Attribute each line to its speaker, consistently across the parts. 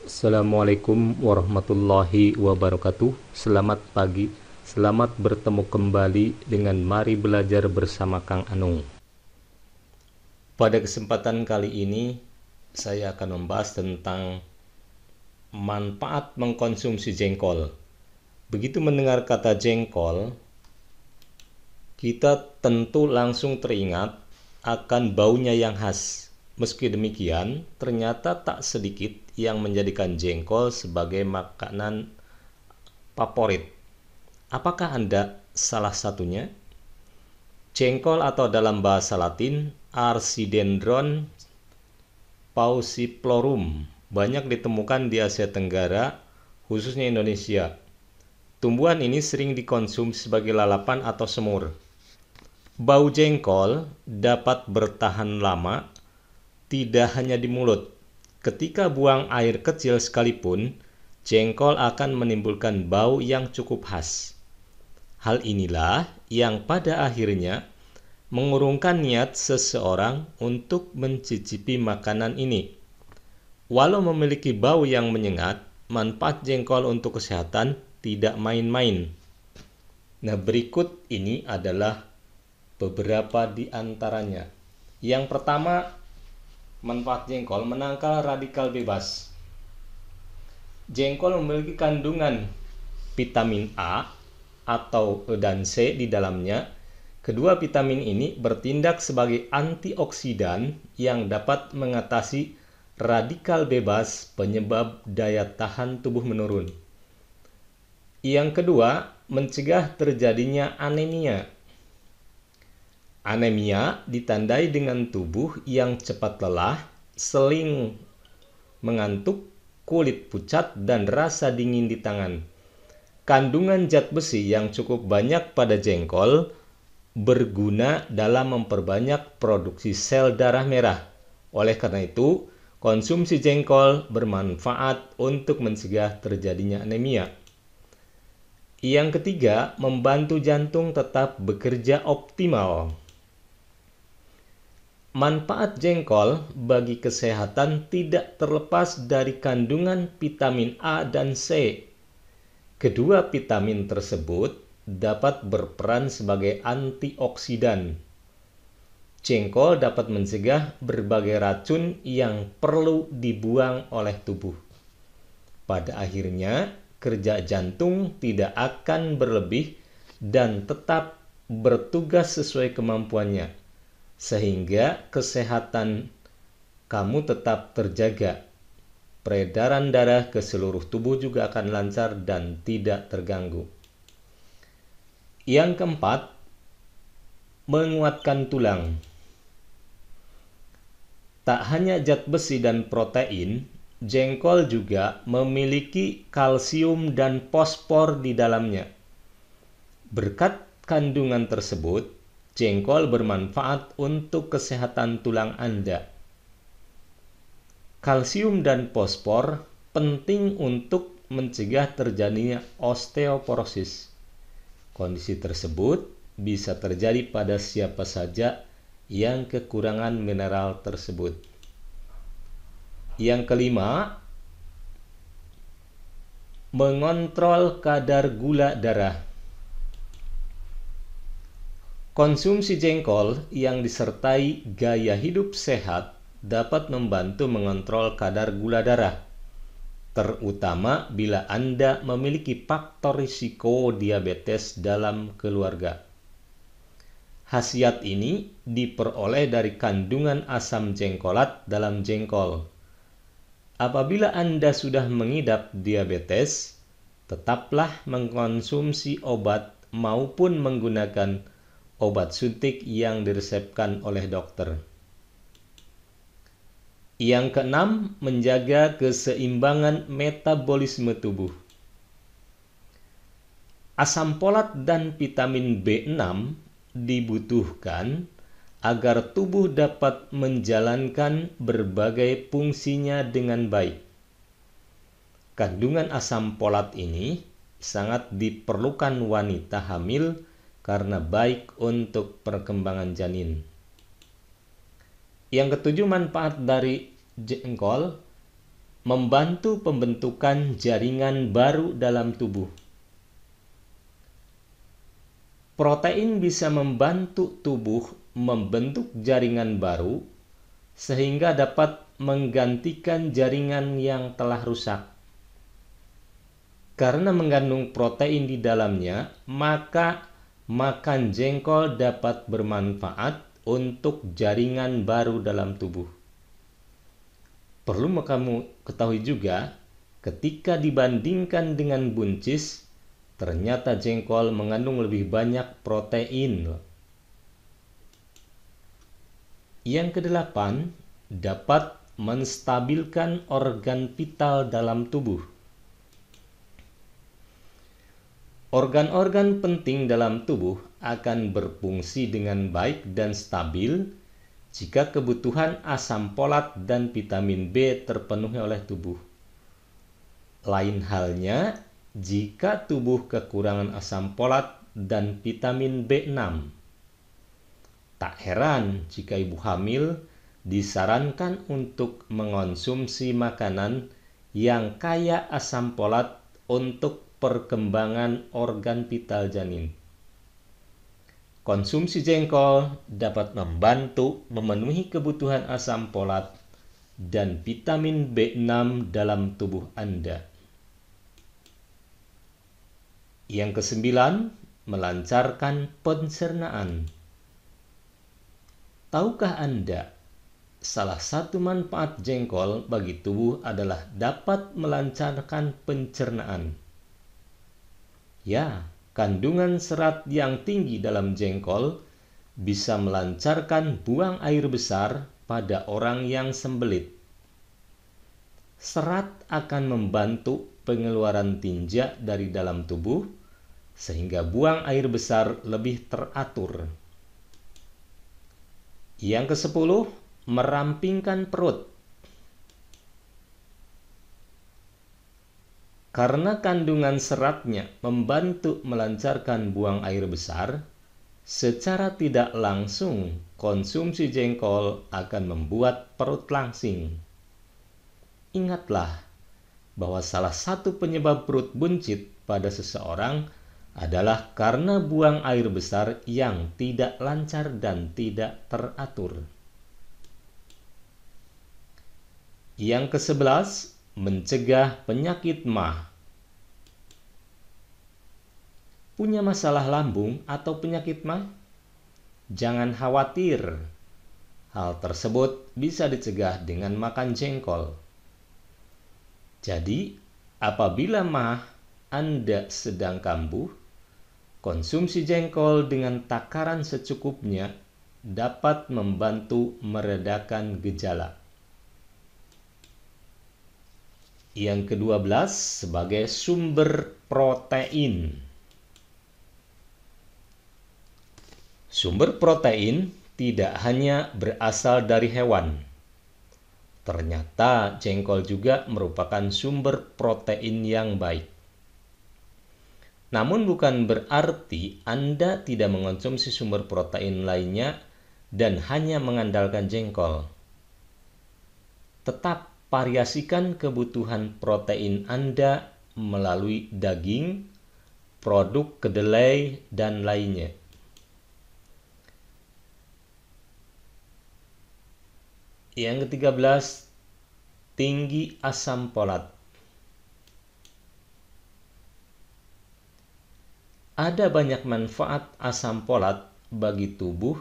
Speaker 1: Assalamualaikum warahmatullahi wabarakatuh. Selamat pagi. Selamat bertemu kembali dengan Mari Belajar bersama Kang Anung. Pada kesempatan kali ini, saya akan membahas tentang manfaat mengkonsumsi jengkol. Begitu mendengar kata jengkol, kita tentu langsung teringat akan baunya yang khas. Meski demikian, ternyata tak sedikit yang menjadikan jengkol sebagai makanan favorit. Apakah Anda salah satunya? Jengkol atau dalam bahasa Latin Archidendron pauciflorum banyak ditemukan di Asia Tenggara, khususnya Indonesia. Tumbuhan ini sering dikonsumsi sebagai lalapan atau semur. Bau jengkol dapat bertahan lama, tidak hanya di mulut. Ketika buang air kecil sekalipun, jengkol akan menimbulkan bau yang cukup khas. Hal inilah yang pada akhirnya mengurungkan niat seseorang untuk mencicipi makanan ini. Walau memiliki bau yang menyengat, manfaat jengkol untuk kesehatan tidak main-main. Nah, berikut ini adalah beberapa di antaranya. Yang pertama, manfaat jengkol menangkal radikal bebas. Jengkol memiliki kandungan vitamin A atau dan C di dalamnya. Kedua vitamin ini bertindak sebagai antioksidan yang dapat mengatasi radikal bebas penyebab daya tahan tubuh menurun. Yang kedua, mencegah terjadinya anemia. Anemia ditandai dengan tubuh yang cepat lelah, sering mengantuk, kulit pucat, dan rasa dingin di tangan. Kandungan zat besi yang cukup banyak pada jengkol berguna dalam memperbanyak produksi sel darah merah. Oleh karena itu, konsumsi jengkol bermanfaat untuk mencegah terjadinya anemia. Yang ketiga, membantu jantung tetap bekerja optimal. Manfaat jengkol bagi kesehatan tidak terlepas dari kandungan vitamin A dan C. Kedua vitamin tersebut dapat berperan sebagai antioksidan. Jengkol dapat mencegah berbagai racun yang perlu dibuang oleh tubuh. Pada akhirnya, kerja jantung tidak akan berlebih dan tetap bertugas sesuai kemampuannya, sehingga kesehatan kamu tetap terjaga. Peredaran darah ke seluruh tubuh juga akan lancar dan tidak terganggu. Yang keempat, menguatkan tulang. Tak hanya zat besi dan protein, jengkol juga memiliki kalsium dan fosfor di dalamnya. Berkat kandungan tersebut, jengkol bermanfaat untuk kesehatan tulang Anda. Kalsium dan fosfor penting untuk mencegah terjadinya osteoporosis. Kondisi tersebut bisa terjadi pada siapa saja yang kekurangan mineral tersebut. Yang kelima, mengontrol kadar gula darah. Konsumsi jengkol yang disertai gaya hidup sehat dapat membantu mengontrol kadar gula darah, terutama bila Anda memiliki faktor risiko diabetes dalam keluarga. Khasiat ini diperoleh dari kandungan asam jengkolat dalam jengkol. Apabila Anda sudah mengidap diabetes, tetaplah mengkonsumsi obat maupun menggunakan obat suntik yang diresepkan oleh dokter. Yang keenam, menjaga keseimbangan metabolisme tubuh. Asam folat dan vitamin B6 dibutuhkan agar tubuh dapat menjalankan berbagai fungsinya dengan baik. Kandungan asam folat ini sangat diperlukan wanita hamil karena baik untuk perkembangan janin. Yang ketujuh, manfaat dari jengkol membantu pembentukan jaringan baru dalam tubuh. Protein bisa membantu tubuh membentuk jaringan baru sehingga dapat menggantikan jaringan yang telah rusak. Karena mengandung protein di dalamnya, maka makan jengkol dapat bermanfaat untuk jaringan baru dalam tubuh. Perlu kamu ketahui juga, ketika dibandingkan dengan buncis, ternyata jengkol mengandung lebih banyak protein. Yang kedelapan, dapat menstabilkan organ vital dalam tubuh. Organ-organ penting dalam tubuh akan berfungsi dengan baik dan stabil jika kebutuhan asam folat dan vitamin B terpenuhi oleh tubuh. Lain halnya jika tubuh kekurangan asam folat dan vitamin B6. Tak heran jika ibu hamil disarankan untuk mengonsumsi makanan yang kaya asam folat untuk perkembangan organ vital janin. Konsumsi jengkol dapat membantu memenuhi kebutuhan asam folat dan vitamin B6 dalam tubuh Anda. Yang kesembilan, melancarkan pencernaan. Tahukah Anda, salah satu manfaat jengkol bagi tubuh adalah dapat melancarkan pencernaan? Ya, kandungan serat yang tinggi dalam jengkol bisa melancarkan buang air besar pada orang yang sembelit. Serat akan membantu pengeluaran tinja dari dalam tubuh, sehingga buang air besar lebih teratur. Yang ke-10, merampingkan perut. Karena kandungan seratnya membantu melancarkan buang air besar, secara tidak langsung konsumsi jengkol akan membuat perut langsing. Ingatlah bahwa salah satu penyebab perut buncit pada seseorang adalah karena buang air besar yang tidak lancar dan tidak teratur. Yang ke-11, mencegah penyakit MAH. Punya masalah lambung atau penyakit MAH? Jangan khawatir. Hal tersebut bisa dicegah dengan makan jengkol. Jadi, apabila MAH Anda sedang kambuh, konsumsi jengkol dengan takaran secukupnya dapat membantu meredakan gejala. Yang ke-12, sebagai sumber protein. Sumber protein tidak hanya berasal dari hewan. Ternyata jengkol juga merupakan sumber protein yang baik. Namun bukan berarti Anda tidak mengonsumsi sumber protein lainnya dan hanya mengandalkan jengkol. Tetap variasikan kebutuhan protein Anda melalui daging, produk kedelai, dan lainnya. Yang ke-13, tinggi asam folat. Ada banyak manfaat asam folat bagi tubuh,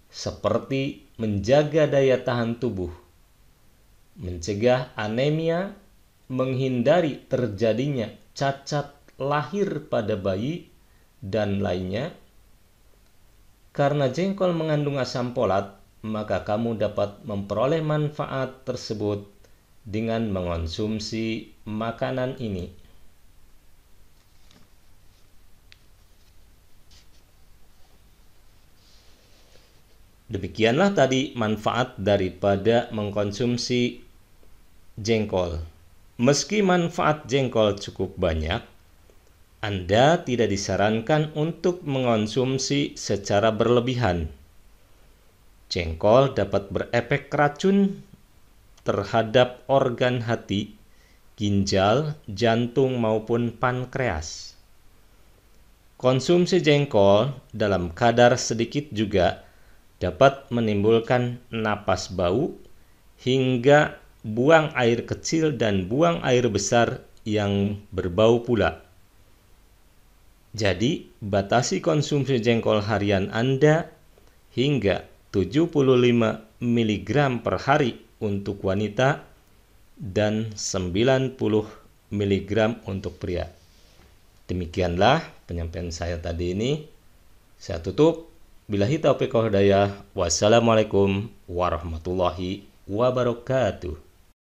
Speaker 1: seperti menjaga daya tahan tubuh, mencegah anemia, menghindari terjadinya cacat lahir pada bayi, dan lainnya. Karena jengkol mengandung asam folat, maka kamu dapat memperoleh manfaat tersebut dengan mengonsumsi makanan ini. Demikianlah tadi manfaat daripada mengkonsumsi jengkol. Meski manfaat jengkol cukup banyak, Anda tidak disarankan untuk mengonsumsi secara berlebihan. Jengkol dapat berefek racun terhadap organ hati, ginjal, jantung maupun pankreas. Konsumsi jengkol dalam kadar sedikit juga dapat menimbulkan napas bau hingga buang air kecil dan buang air besar yang berbau pula. Jadi, batasi konsumsi jengkol harian Anda hingga 75 mg per hari untuk wanita dan 90 mg untuk pria. Demikianlah penyampaian saya tadi ini. Saya tutup. Billahi taufiq wal hidayah. Wassalamualaikum warahmatullahi wabarakatuh.